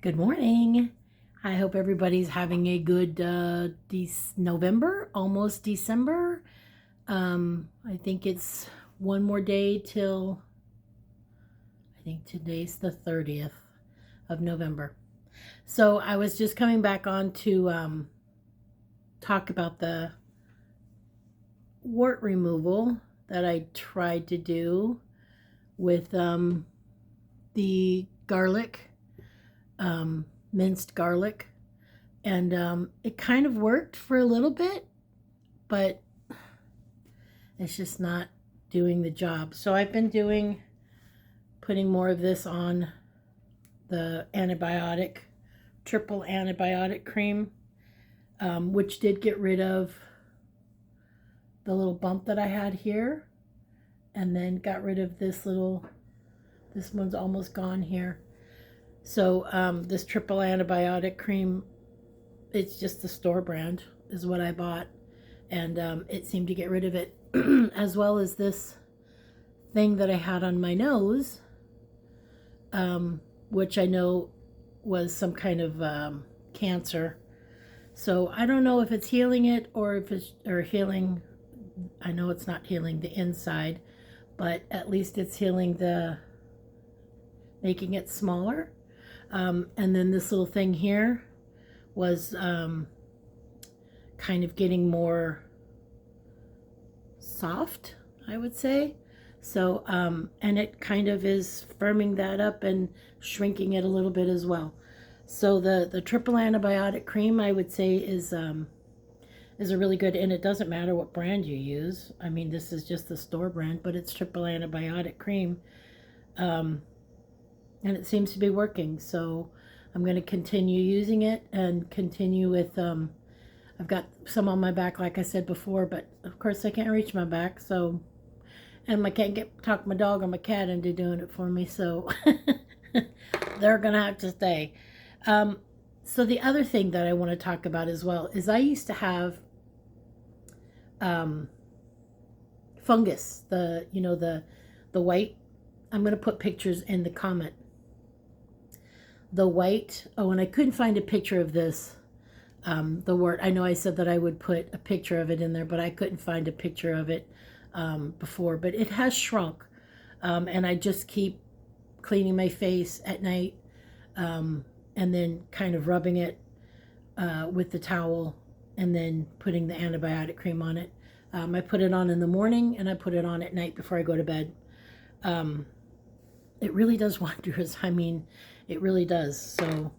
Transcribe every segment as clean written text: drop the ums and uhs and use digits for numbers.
Good morning. I hope everybody's having a good November, almost December. I think it's one more day till, I think today's the 30th of November. So I was just coming back on to talk about the wart removal that I tried to do with the garlic, minced garlic. And it kind of worked for a little bit, but it's just not doing the job. So I've been putting more of this on the triple antibiotic cream, which did get rid of the little bump that I had here, and then got rid of this one's almost gone here. So this triple antibiotic cream, it's just the store brand is what I bought, and it seemed to get rid of it. As well as this thing that I had on my nose, which I know was some kind of cancer. So I don't know if it's healing it or if it's healing. I know it's not healing the inside, but at least it's healing making it smaller. And then this little thing here was kind of getting more soft, I would say. So, and it kind of is firming that up and shrinking it a little bit as well. So the triple antibiotic cream, I would say, is a really good, and it doesn't matter what brand you use. I mean, this is just the store brand, but it's triple antibiotic cream. And it seems to be working. So I'm going to continue using it and continue with, I've got some on my back, like I said before, but of course I can't reach my back. So, and I can't talk my dog or my cat into doing it for me. So they're going to have to stay. So the other thing that I want to talk about as well is I used to have fungus, the white. I'm going to put pictures in the comment. The white, and I couldn't find a picture of this, the wart. I know I said that I would put a picture of it in there, but I couldn't find a picture of it before. But it has shrunk, and I just keep cleaning my face at night, and then kind of rubbing it with the towel, and then putting the antibiotic cream on it. I put it on in the morning, and I put it on at night before I go to bed. It really does wonders. I mean, it really does. So,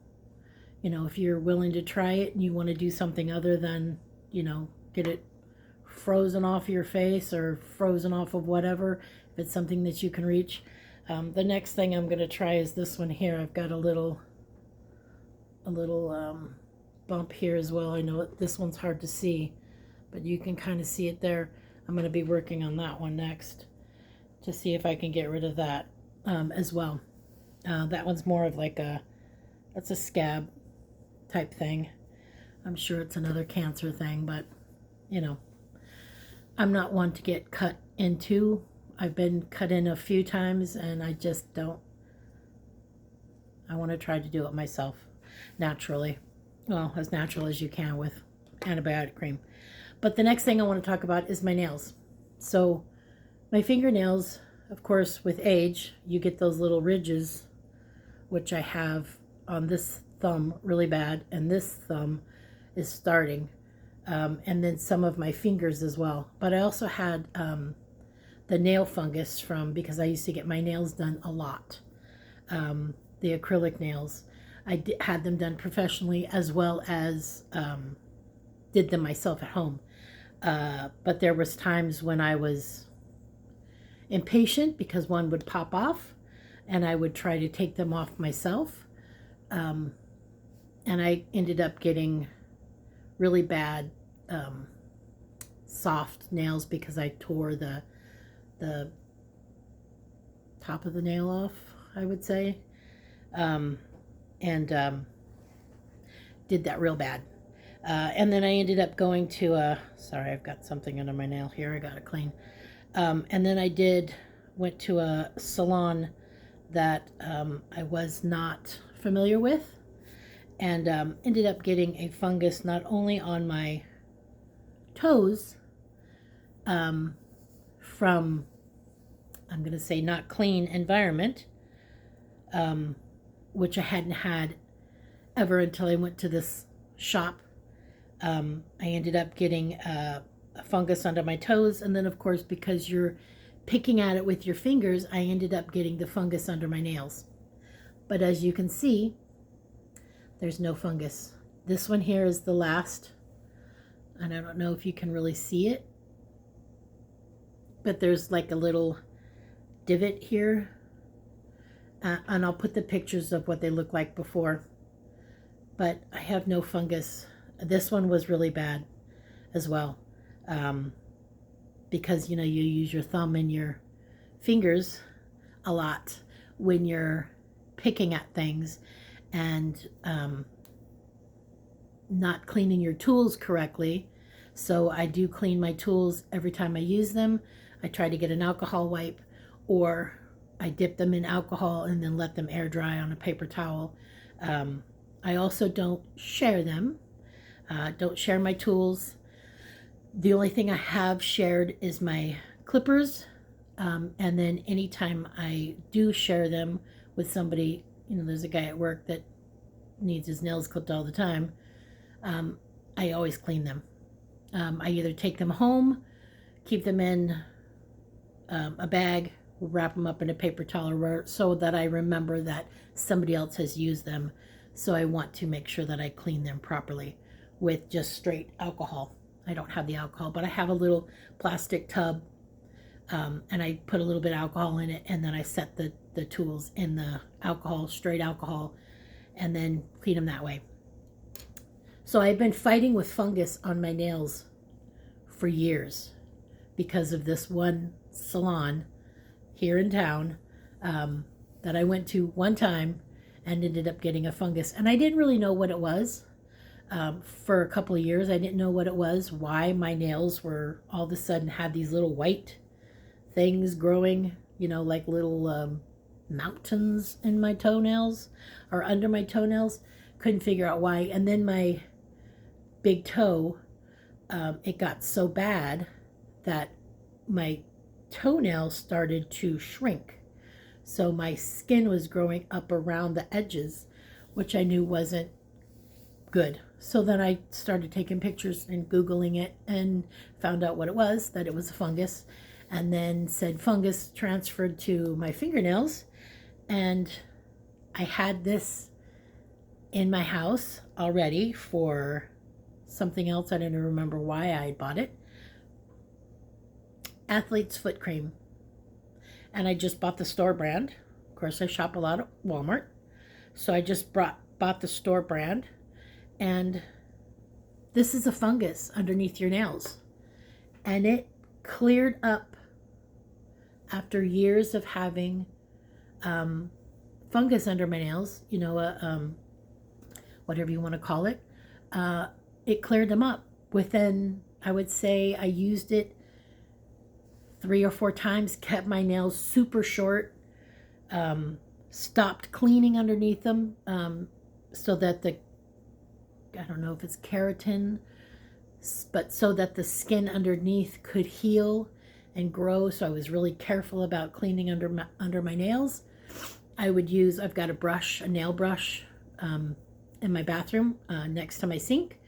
if you're willing to try it and you want to do something other than, get it frozen off your face or frozen off of whatever, if it's something that you can reach. The next thing I'm going to try is this one here. I've got a little bump here as well. I know this one's hard to see, but you can kind of see it there. I'm going to be working on that one next to see if I can get rid of that as well. That one's more of like that's a scab type thing. I'm sure it's another cancer thing, but I'm not one to get cut into. I've been cut in a few times, and I just don't. I want to try to do it myself naturally. Well, as natural as you can with antibiotic cream. But the next thing I want to talk about is my nails. So my fingernails, of course, with age, you get those little ridges, which I have on this thumb really bad, and this thumb is starting, and then some of my fingers as well. But I also had the nail fungus because I used to get my nails done a lot, the acrylic nails. I had them done professionally as well as did them myself at home. But there was times when I was impatient because one would pop off, and I would try to take them off myself, and I ended up getting really bad soft nails because I tore the top of the nail off, I would say, and did that real bad. And then I ended up going to sorry, I've got something under my nail here I gotta clean. And then I went to a salon that I was not familiar with, and ended up getting a fungus not only on my toes from, I'm going to say, not clean environment, which I hadn't had ever until I went to this shop. I ended up getting a fungus under my toes, and then of course, because you're picking at it with your fingers, I ended up getting the fungus under my nails. But as you can see, there's no fungus. This one here is the last, and I don't know if you can really see it, but there's like a little divot here, and I'll put the pictures of what they look like before, but I have no fungus. This one was really bad as well, because you use your thumb and your fingers a lot when you're picking at things, and not cleaning your tools correctly. So I do clean my tools every time I use them. I try to get an alcohol wipe, or I dip them in alcohol and then let them air dry on a paper towel. I also don't share them. Don't share my tools. The only thing I have shared is my clippers. And then anytime I do share them with somebody, there's a guy at work that needs his nails clipped all the time, I always clean them. I either take them home, keep them in a bag, wrap them up in a paper towel so that I remember that somebody else has used them. So I want to make sure that I clean them properly with just straight alcohol. I don't have the alcohol, but I have a little plastic tub, and I put a little bit of alcohol in it, and then I set the tools in the alcohol, straight alcohol, and then clean them that way. So I've been fighting with fungus on my nails for years because of this one salon here in town that I went to one time and ended up getting a fungus. And I didn't really know what it was. For a couple of years, I didn't know what it was, why my nails were all of a sudden had these little white things growing, like little mountains in my toenails or under my toenails. Couldn't figure out why. And then my big toe, it got so bad that my toenails started to shrink. So my skin was growing up around the edges, which I knew wasn't good. So then I started taking pictures and Googling it and found out what it was, that it was a fungus, and then said fungus transferred to my fingernails. And I had this in my house already for something else. I don't even remember why I bought it. Athlete's foot cream. And I just bought the store brand. Of course, I shop a lot at Walmart. So I just bought the store brand. And this is a fungus underneath your nails. And it cleared up after years of having fungus under my nails, whatever you want to call it. It cleared them up within, I would say I used it 3 or 4 times, kept my nails super short, stopped cleaning underneath them, so that I don't know if it's keratin, but so that the skin underneath could heal and grow. So I was really careful about cleaning under my nails. I've got a nail brush in my bathroom next to my sink,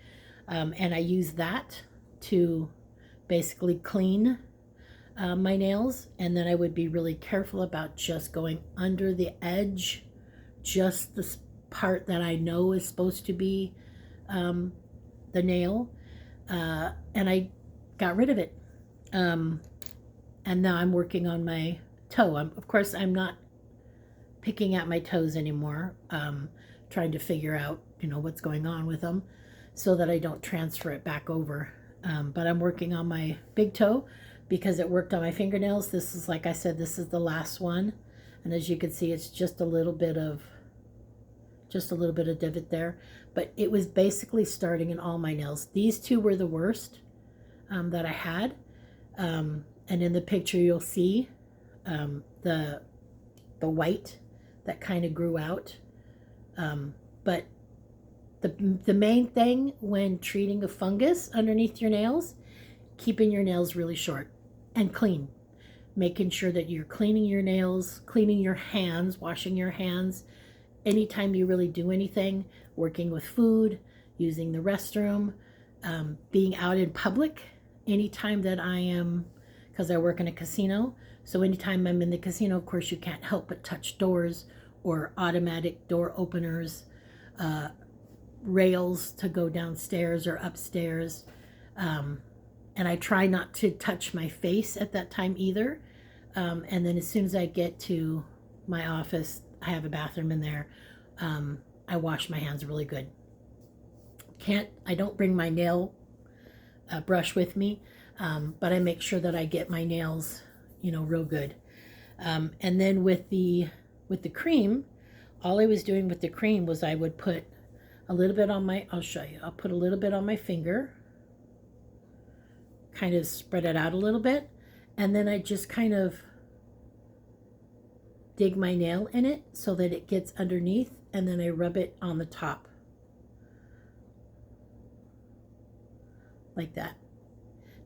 and I use that to basically clean my nails. And then I would be really careful about just going under the edge, just the part that I know is supposed to be the nail, and I got rid of it. And now I'm working on my toe. Of course, I'm not picking at my toes anymore, trying to figure out, what's going on with them so that I don't transfer it back over. But I'm working on my big toe because it worked on my fingernails. This is, like I said, this is the last one. And as you can see, it's just a little bit of divot there. But it was basically starting in all my nails. These two were the worst that I had. And in the picture, you'll see the white that kind of grew out. But The main thing when treating a fungus underneath your nails, keeping your nails really short and clean. Making sure that you're cleaning your nails, cleaning your hands, washing your hands anytime you really do anything, working with food, using the restroom, being out in public. Anytime that I am, because I work in a casino, so anytime I'm in the casino, of course, you can't help but touch doors or automatic door openers, rails to go downstairs or upstairs. And I try not to touch my face at that time either. And then as soon as I get to my office, I have a bathroom in there. I wash my hands really good. I don't bring my nail brush with me, but I make sure that I get my nails, real good. And then with the cream, all I was doing with the cream was I would put a little bit on I'll show you. I'll put a little bit on my finger, kind of spread it out a little bit, and then I just kind of dig my nail in it so that it gets underneath, and then I rub it on the top like that.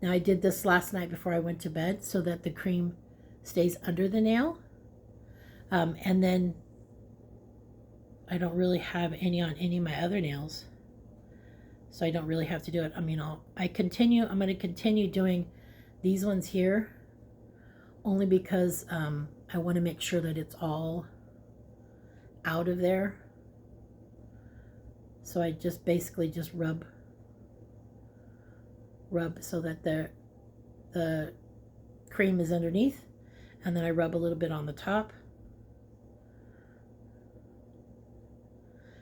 Now I did this last night before I went to bed so that the cream stays under the nail, and then I don't really have any on any of my other nails, so I don't really have to do it. I mean, I'm going to continue doing these ones here only because I want to make sure that it's all out of there. So I just basically just rub so that the cream is underneath, and then I rub a little bit on the top.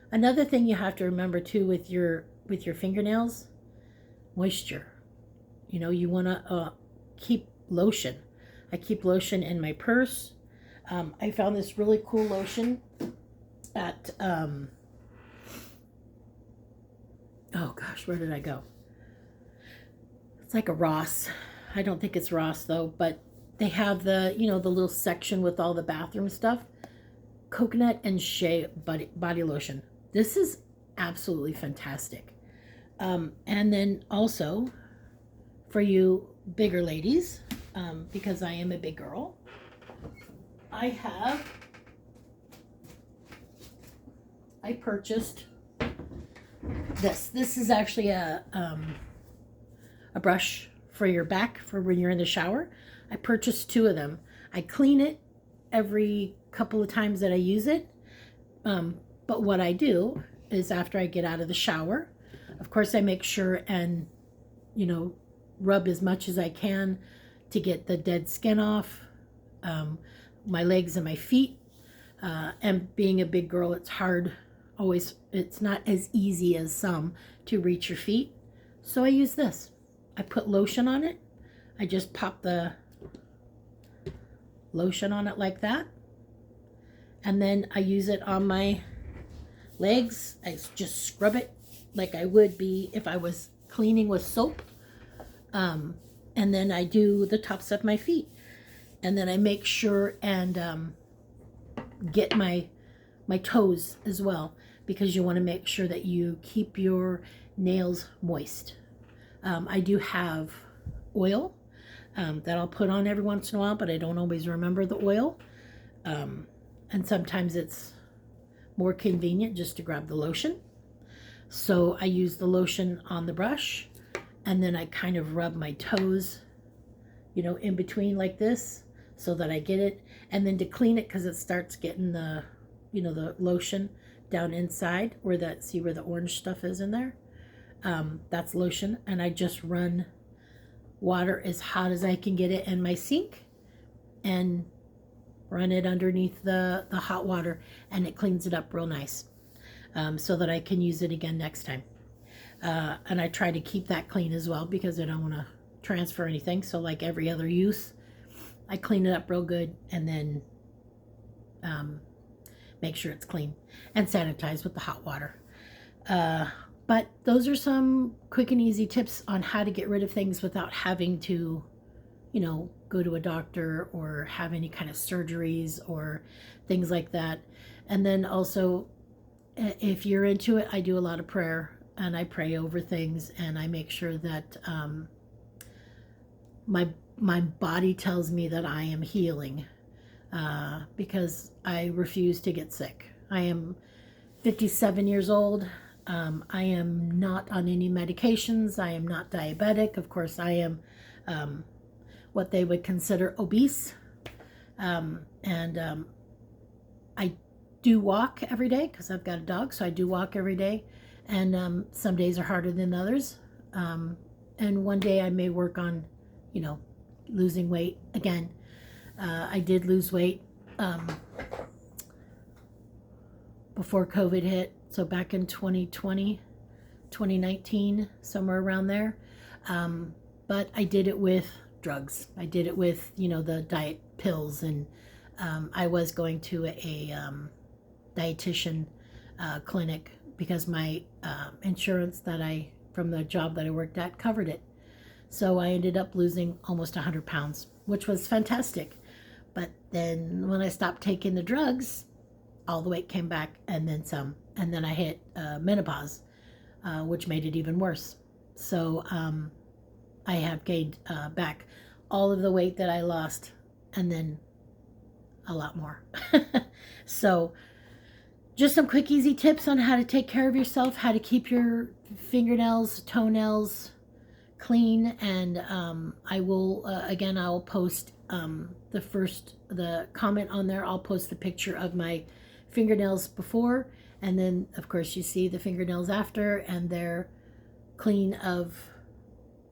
Another thing you have to remember too with your fingernails, moisture. You want to keep lotion. I keep lotion in my purse. I found this really cool lotion at, oh gosh, where did I go? It's like a Ross. I don't think it's Ross though, but they have the little section with all the bathroom stuff. Coconut and shea body lotion. This is absolutely fantastic. And then also for you bigger ladies, because I am a big girl, I purchased this. This is actually a brush for your back for when you're in the shower. I purchased 2 of them. I clean it every couple of times that I use it. But what I do is after I get out of the shower, of course I make sure and, rub as much as I can to get the dead skin off, my legs and my feet. And being a big girl, it's hard always. It's not as easy as some to reach your feet. So I use this. I put lotion on it. I just pop the lotion on it like that. And then I use it on my legs. I just scrub it like I would be if I was cleaning with soap. And then I do the tops of my feet. And then I make sure and get my toes as well, because you want to make sure that you keep your nails moist. I do have oil that I'll put on every once in a while, but I don't always remember the oil. And sometimes it's more convenient just to grab the lotion. So I use the lotion on the brush, and then I kind of rub my toes, in between like this so that I get it. And then to clean it, because it starts getting the lotion down inside where the orange stuff is in there. That's lotion, and I just run water as hot as I can get it in my sink and run it underneath the hot water, and it cleans it up real nice, so that I can use it again next time. And I try to keep that clean as well because I don't want to transfer anything. So like every other use, I clean it up real good and then make sure it's clean and sanitize with the hot water. But those are some quick and easy tips on how to get rid of things without having to, go to a doctor or have any kind of surgeries or things like that. And then also, if you're into it, I do a lot of prayer, and I pray over things, and I make sure that my body tells me that I am healing, because I refuse to get sick. I am 57 years old. I am not on any medications. I am not diabetic. Of course, I am what they would consider obese. And I do walk every day because I've got a dog, so I do walk every day. And some days are harder than others. And one day I may work on, losing weight again. I did lose weight before COVID hit. So back in 2020, 2019, somewhere around there. But I did it with drugs. I did it with, the diet pills. And I was going to a dietitian clinic because my insurance from the job that I worked at covered it. So I ended up losing almost 100 pounds, which was fantastic. But then when I stopped taking the drugs, all the weight came back and then some. And then I hit menopause, which made it even worse. So I have gained back all of the weight that I lost and then a lot more. So just some quick, easy tips on how to take care of yourself, how to keep your fingernails, toenails clean. And I will, again, I'll post the comment on there. I'll post the picture of my fingernails before, and then of course you see the fingernails after, and they're clean of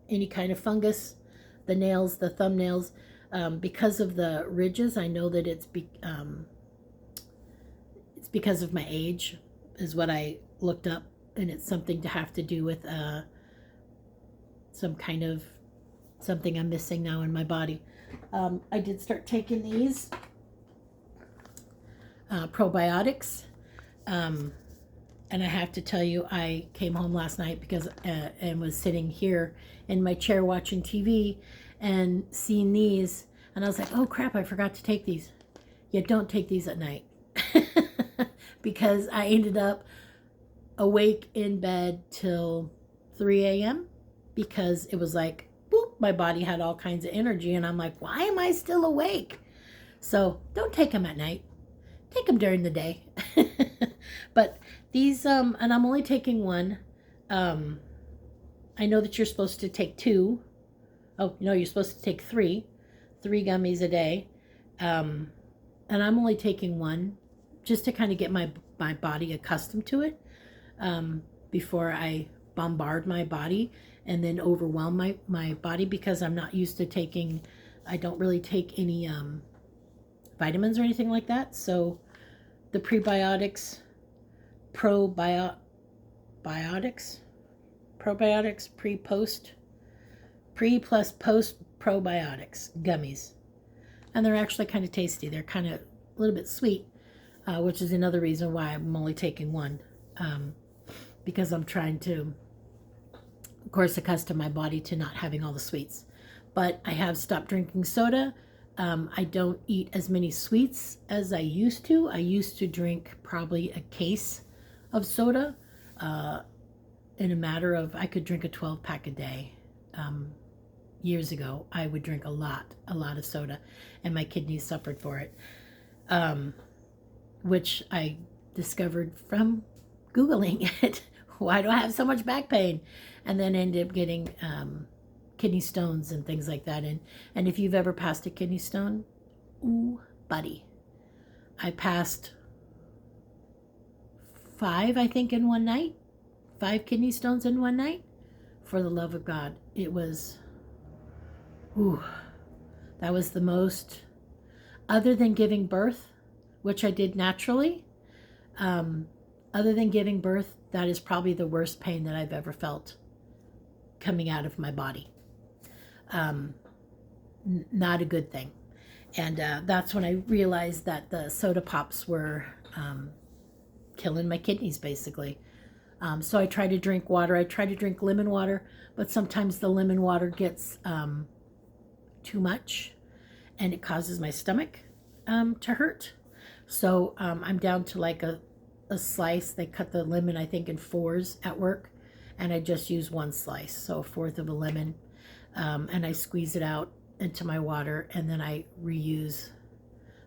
any kind of fungus. The nails, the thumbnails, because of the ridges, I know that it's because of my age, is what I looked up, and it's something to have to do with some kind of something I'm missing now in my body. I did start taking these probiotics, and I have to tell you, I came home last night because and was sitting here in my chair watching TV and seeing these, and I was like, oh crap, I forgot to take these. Yeah, don't take these at night. Because I ended up awake in bed till 3 a.m. because it was like, boop, my body had all kinds of energy, and I'm like, why am I still awake? So don't take them at night. Take them during the day. But these, and I'm only taking one. I know that you're supposed to take 2. Oh, no, you're supposed to take 3 gummies a day. And I'm only taking 1 just to kind of get my body accustomed to it, before I bombard my body and then overwhelm my body, because I'm not used to taking, I don't really take any vitamins or anything like that. So the probiotics, pre plus post probiotics gummies. And they're actually kind of tasty. They're kind of a little bit sweet, which is another reason why I'm only taking 1, because I'm trying to, of course, accustom my body to not having all the sweets. But I have stopped drinking soda. I don't eat as many sweets as I used to. I used to drink probably a case of soda in a matter of, I could drink a 12-pack a day. Years ago, I would drink a lot of soda, and my kidneys suffered for it, which I discovered from Googling it. Why do I have so much back pain? And then ended up getting kidney stones and things like that. And if you've ever passed a kidney stone, ooh, buddy. I passed 5, I think, in one night. 5 kidney stones in one night. For the love of God. It was, ooh, that was the most, other than giving birth, which I did naturally, other than giving birth, that is probably the worst pain that I've ever felt coming out of my body. Not a good thing. And that's when I realized that the soda pops were killing my kidneys, basically. So I try to drink water. I try to drink lemon water, but sometimes the lemon water gets too much, and it causes my stomach to hurt. So I'm down to like a a slice. They cut the lemon, I think, in fours at work, and I just use one slice, so a fourth of a lemon, and I squeeze it out into my water, and then I reuse.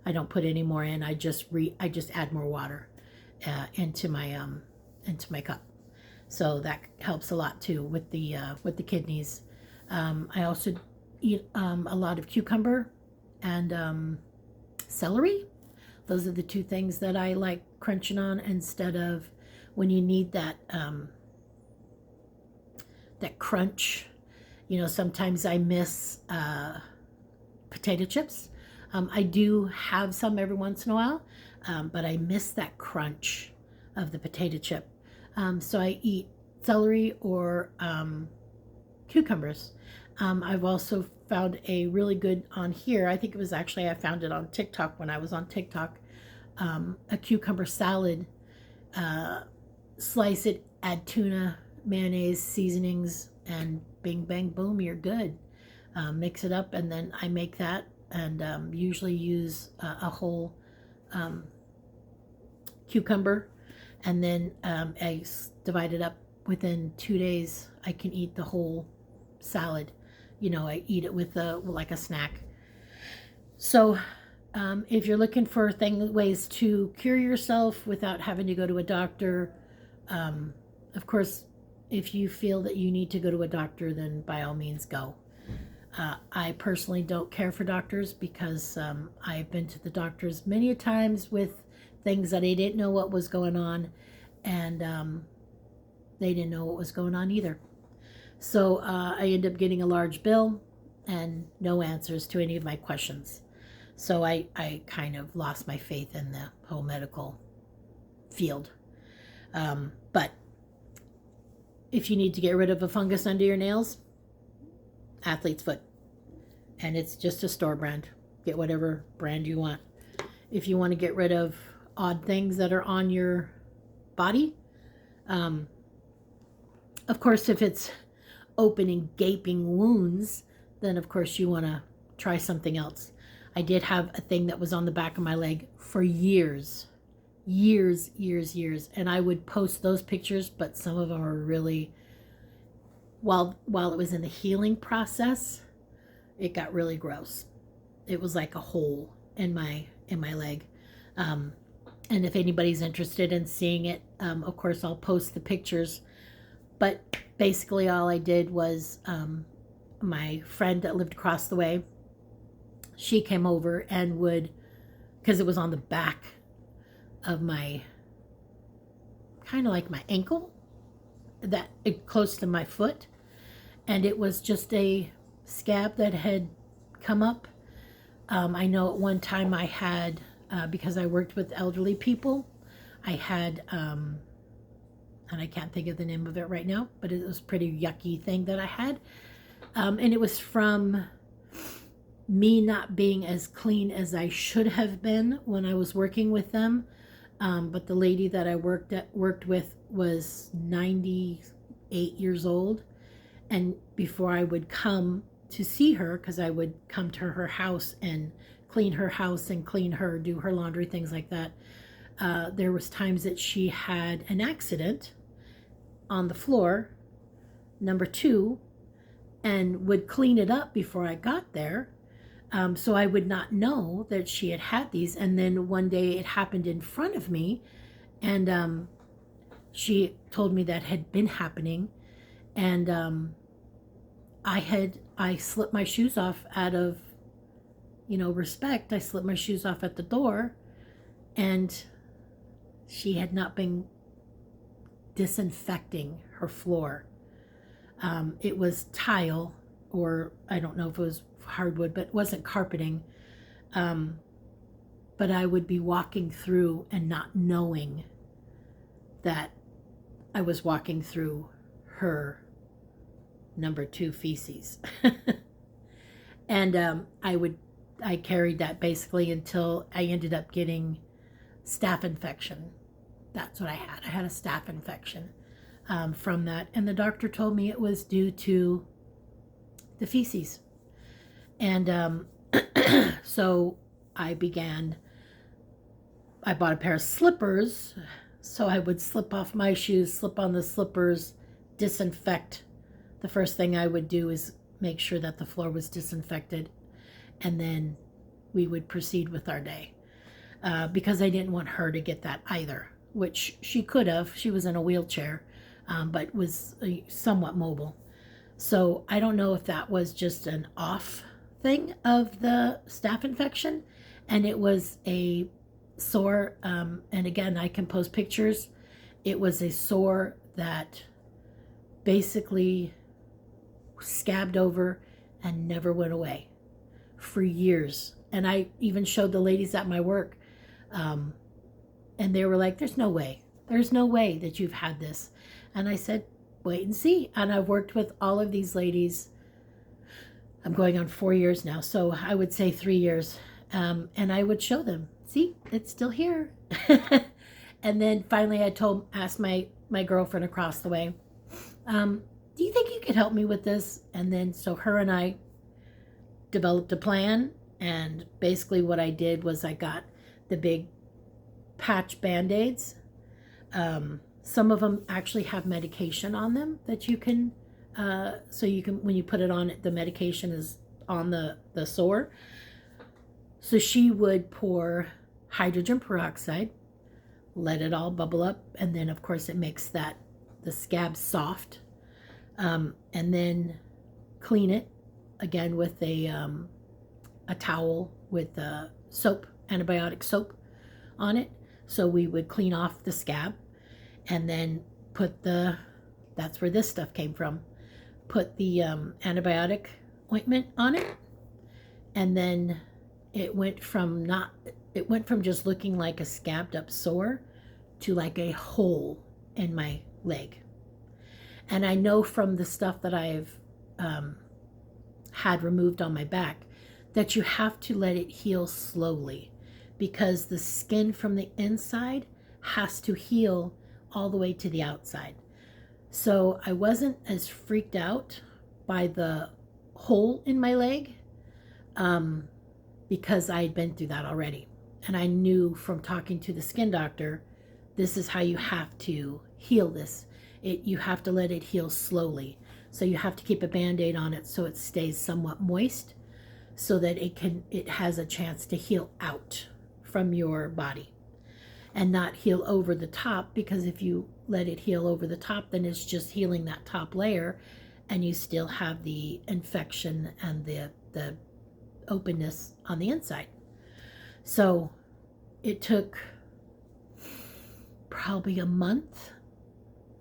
I don't put any more in. I just add more water into my cup. So that helps a lot too with the kidneys. I also eat a lot of cucumber and celery. Those are the two things that I like crunching on instead of when you need that crunch. Sometimes I miss potato chips. I do have some every once in a while, but I miss that crunch of the potato chip. So I eat celery or cucumbers. I've also found a really good on here. I think it was actually, I found it on TikTok when I was on TikTok. A cucumber salad. Slice it, add tuna, mayonnaise, seasonings, and bing, bang, boom, you're good. Mix it up, and then I make that, and usually use a whole cucumber, and then I divide it up. Within 2 days, I can eat the whole salad. I eat it with like a snack. So if you're looking for ways to cure yourself without having to go to a doctor, of course, if you feel that you need to go to a doctor, then by all means go. I personally don't care for doctors because I've been to the doctors many a times with things that I didn't know what was going on, and they didn't know what was going on either. So I ended up getting a large bill and no answers to any of my questions. So I kind of lost my faith in the whole medical field. But if you need to get rid of a fungus under your nails, athlete's foot. And it's just a store brand. Get whatever brand you want. If you want to get rid of odd things that are on your body, of course, if it's opening, gaping wounds, then of course you want to try something else. I did have a thing that was on the back of my leg for years, and I would post those pictures, but some of them are really, while it was in the healing process, it got really gross. It was like a hole in my leg. And if anybody's interested in seeing it, of course I'll post the pictures. But basically all I did was, my friend that lived across the way, she came over and would, because it was on the back of my, kind of like my ankle, close to my foot, and it was just a scab that had come up. I know at one time I had, because I worked with elderly people, I had, and I can't think of the name of it right now, but it was a pretty yucky thing that I had. And it was from me not being as clean as I should have been when I was working with them. But the lady that I worked with was 98 years old. And before I would come to see her, because I would come to her house and clean her house and clean her, do her laundry, things like that, there was times that she had an accident on the floor, number 2, and would clean it up before I got there. So I would not know that she had had these. And then one day it happened in front of me, and she told me that had been happening. And I slipped my shoes off out of, respect. I slipped my shoes off at the door, and she had not been disinfecting her floor. It was tile, or I don't know if it was hardwood, but it wasn't carpeting. But I would be walking through and not knowing that I was walking through her number 2 feces. And I carried that basically until I ended up getting staph infection. That's what I had. I had a staph infection from that. And the doctor told me it was due to the feces. And so I bought a pair of slippers So I would slip off my shoes, slip on the slippers, disinfect. The first thing I would do is make sure that the floor was disinfected, and then we would proceed with our day. Because I didn't want her to get that either, which she could have. She was in a wheelchair, but was somewhat mobile. So I don't know if that was just an off thing of the staph infection, and it was a sore. And again, I can post pictures. It was a sore that basically scabbed over and never went away for years. And I even showed the ladies at my work, and they were like, there's no way that you've had this. And I said, wait and see. And I've worked with all of these ladies. I'm going on 4 years now, so I would say 3 years. And I would show them, see, it's still here. And then finally I asked my girlfriend across the way, do you think you could help me with this? And then so her and I developed a plan. And basically what I did was I got the big patch Band-Aids. Some of them actually have medication on them that you can, so you can, when you put it on, the medication is on the sore. So she would pour hydrogen peroxide, let it all bubble up, and then of course it makes the scab soft, and then clean it again with a towel with soap, antibiotic soap on it. So we would clean off the scab, and then put that's where this stuff came from, put the antibiotic ointment on it. And then it went from just looking like a scabbed up sore to like a hole in my leg. And I know from the stuff that I've had removed on my back that you have to let it heal slowly, because the skin from the inside has to heal all the way to the outside. So I wasn't as freaked out by the hole in my leg, because I had been through that already. And I knew from talking to the skin doctor, this is how you have to heal this. You have to let it heal slowly. So you have to keep a Band-Aid on it so it stays somewhat moist, so that it has a chance to heal out from your body and not heal over the top, because if you let it heal over the top, then it's just healing that top layer and you still have the infection and the openness on the inside. So it took probably a month,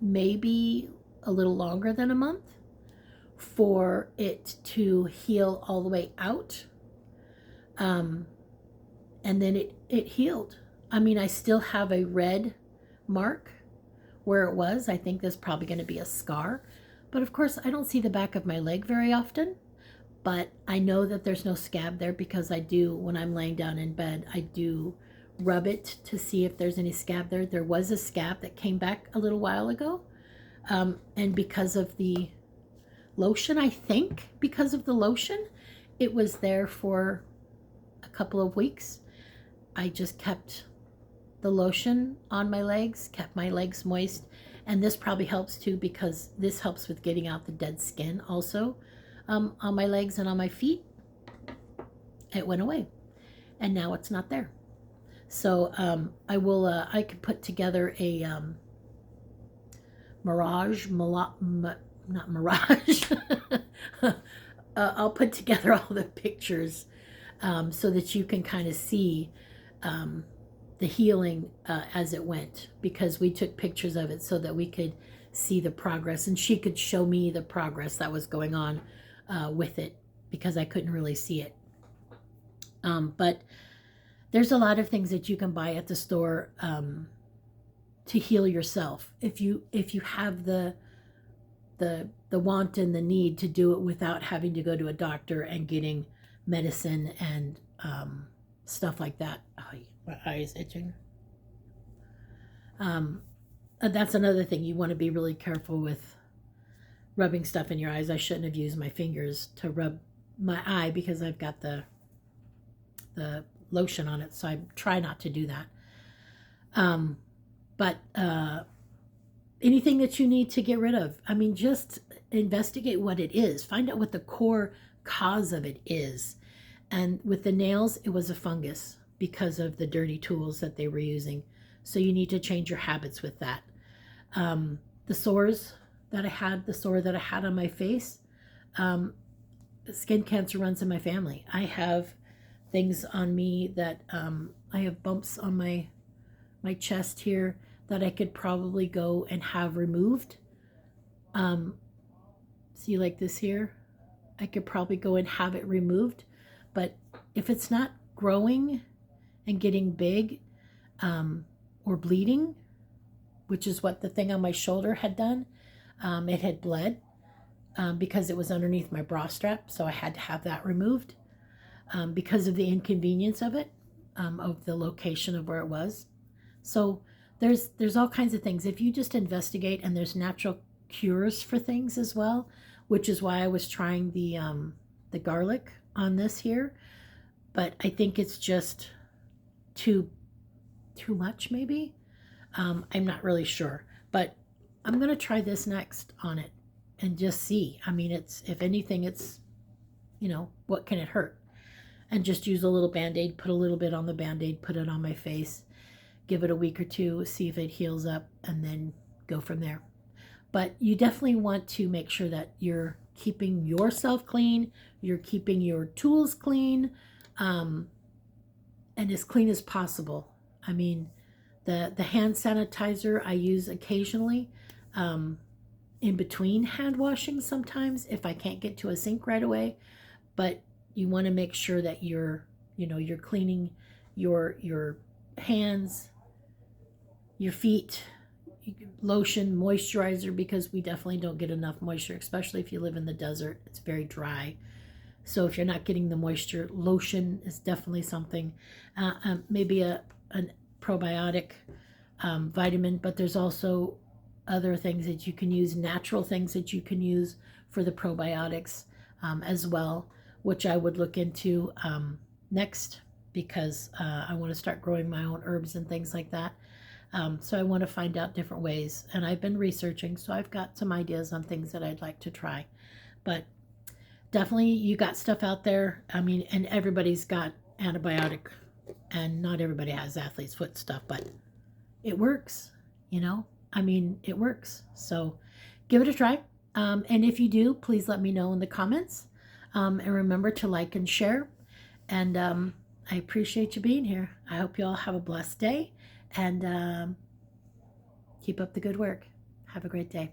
maybe a little longer than a month, for it to heal all the way out. And then it healed. I mean, I still have a red mark where it was. I think there's probably going to be a scar. But of course, I don't see the back of my leg very often. But I know that there's no scab there, because I do, when I'm laying down in bed, I do rub it to see if there's any scab there. There was a scab that came back a little while ago. And because of the lotion, I think because of the lotion, it was there for a couple of weeks. I just kept the lotion on my legs, kept my legs moist. And this probably helps too, because this helps with getting out the dead skin also, on my legs and on my feet. It went away, and now it's not there. So I could put together a not mirage. I'll put together all the pictures, so that you can kind of see the healing as it went, because we took pictures of it so that we could see the progress, and she could show me the progress that was going on with it, because I couldn't really see it. But there's a lot of things that you can buy at the store to heal yourself if you have the want and the need to do it without having to go to a doctor and getting medicine and stuff like that. Oh, my eye is itching. That's another thing. You want to be really careful with rubbing stuff in your eyes. I shouldn't have used my fingers to rub my eye, because I've got the lotion on it, so I try not to do that. But anything that you need to get rid of, I mean, just investigate what it is. Find out what the core cause of it is. And with the nails, it was a fungus because of the dirty tools that they were using. So you need to change your habits with that. The sores that I had, the sore that I had on my face, skin cancer runs in my family. I have things on me that I have bumps on my chest here that I could probably go and have removed. See, like this here, I could probably go and have it removed. But if it's not growing and getting big or bleeding, which is what the thing on my shoulder had done, it had bled because it was underneath my bra strap, so I had to have that removed because of the inconvenience of it, of the location of where it was. So there's all kinds of things. If you just investigate, and there's natural cures for things as well, which is why I was trying the garlic on this here. But I think it's just too much, maybe. I'm not really sure, but I'm going to try this next on it and just see. I mean, it's, if anything, it's, what can it hurt? And just use a little Band-Aid, put a little bit on the Band-Aid, put it on my face, give it a week or two, see if it heals up, and then go from there. But you definitely want to make sure that you're keeping yourself clean, you're keeping your tools clean, and as clean as possible. I mean, the hand sanitizer I use occasionally, in between hand washing sometimes if I can't get to a sink right away. But you want to make sure that you're cleaning your hands, your feet, lotion, moisturizer, because we definitely don't get enough moisture, especially if you live in the desert. It's very dry. So if you're not getting the moisture, lotion is definitely something. Maybe a probiotic vitamin, but there's also other things that you can use, natural things that you can use for the probiotics as well, which I would look into next, because I want to start growing my own herbs and things like that. So I want to find out different ways, and I've been researching, so I've got some ideas on things that I'd like to try. But definitely, you got stuff out there. I mean, and everybody's got antibiotic, and not everybody has athlete's foot stuff, but it works, I mean, it works. So give it a try. And if you do, please let me know in the comments. And remember to like and share. And I appreciate you being here. I hope you all have a blessed day, and keep up the good work. Have a great day.